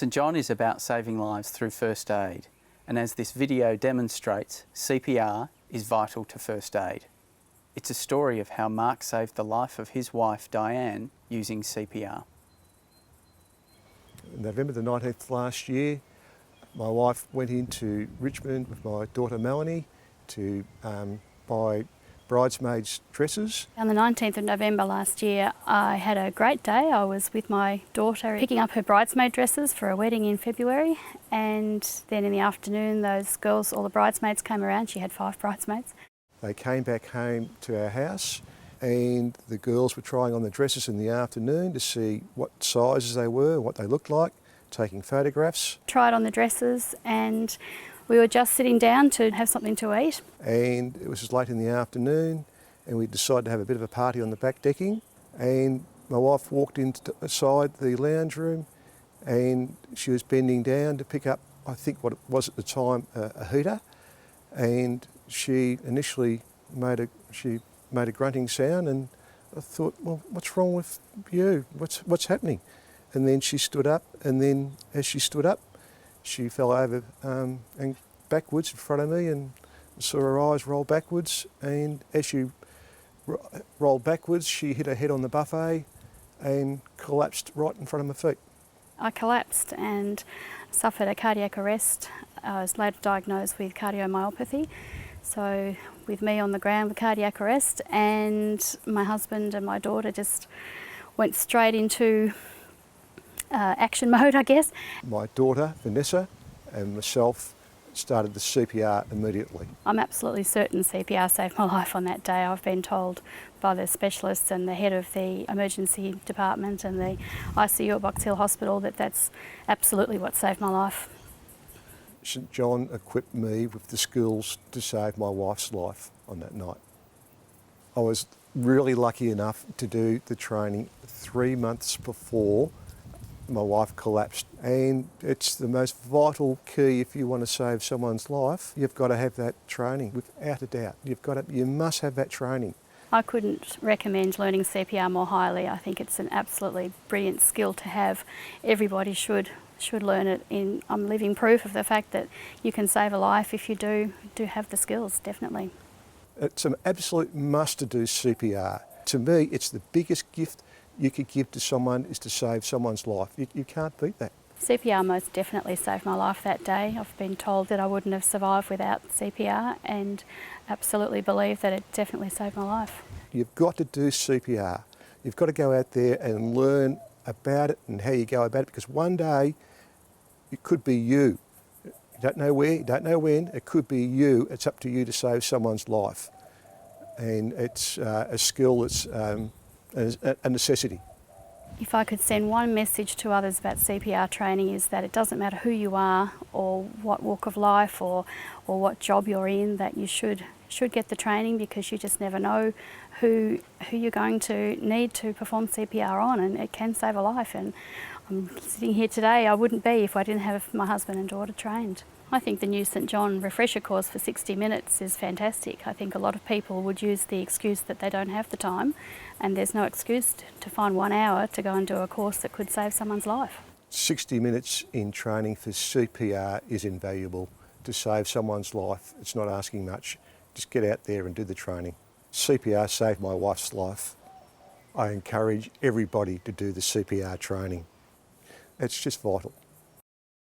St John is about saving lives through first aid, and as this video demonstrates, CPR is vital to first aid. It's a story of how Mark saved the life of his wife Diane using CPR. November the 19th last year, my wife went into Richmond with my daughter Melanie to buy bridesmaids' dresses. On the 19th of November last year, I had a great day. I was with my daughter picking up her bridesmaid dresses for a wedding in February, and then in the afternoon those girls, all the bridesmaids came around. She had 5 bridesmaids. They came back home to our house and the girls were trying on the dresses in the afternoon to see what sizes they were, what they looked like, taking photographs. Tried on the dresses and we were just sitting down to have something to eat. And it was just late in the afternoon and we decided to have a bit of a party on the back decking, and my wife walked inside the lounge room and she was bending down to pick up, I think what it was at the time, a heater, and she initially made a grunting sound, and I thought, well, what's wrong with you? What's happening? And then she stood up, and then as she stood up, she fell over and backwards in front of me, and saw her eyes roll backwards, and as she rolled backwards, she hit her head on the buffet and collapsed right in front of my feet. I collapsed and suffered a cardiac arrest. I was later diagnosed with cardiomyopathy. So with me on the ground with cardiac arrest, and my husband and my daughter just went straight into action mode, I guess. My daughter, Vanessa, and myself started the CPR immediately. I'm absolutely certain CPR saved my life on that day. I've been told by the specialists and the head of the emergency department and the ICU at Box Hill Hospital that that's absolutely what saved my life. St John equipped me with the skills to save my wife's life on that night. I was really lucky enough to do the training 3 months before my wife collapsed, and it's the most vital key if you want to save someone's life. You've got to have that training, without a doubt. You must have that training. I couldn't recommend learning CPR more highly. I think it's an absolutely brilliant skill to have. Everybody should learn it. I'm living proof of the fact that you can save a life if you do have the skills, definitely. It's an absolute must to do CPR. To me, it's the biggest gift you could give to someone, is to save someone's life. You can't beat that. CPR most definitely saved my life that day. I've been told that I wouldn't have survived without CPR, and absolutely believe that it definitely saved my life. You've got to do CPR. You've got to go out there and learn about it and how you go about it, because one day it could be you. You don't know where, you don't know when, it could be you. It's up to you to save someone's life. And it's a skill that's a necessity. If I could send one message to others about CPR training, is that it doesn't matter who you are or what walk of life or what job you're in, that you should get the training, because you just never know who you're going to need to perform CPR on, and it can save a life. And I'm sitting here today, I wouldn't be if I didn't have my husband and daughter trained. I think the new St John refresher course for 60 minutes is fantastic. I think a lot of people would use the excuse that they don't have the time, and there's no excuse to find 1 hour to go and do a course that could save someone's life. 60 minutes in training for CPR is invaluable to save someone's life. It's not asking much. Just get out there and do the training. CPR saved my wife's life. I encourage everybody to do the CPR training. It's just vital.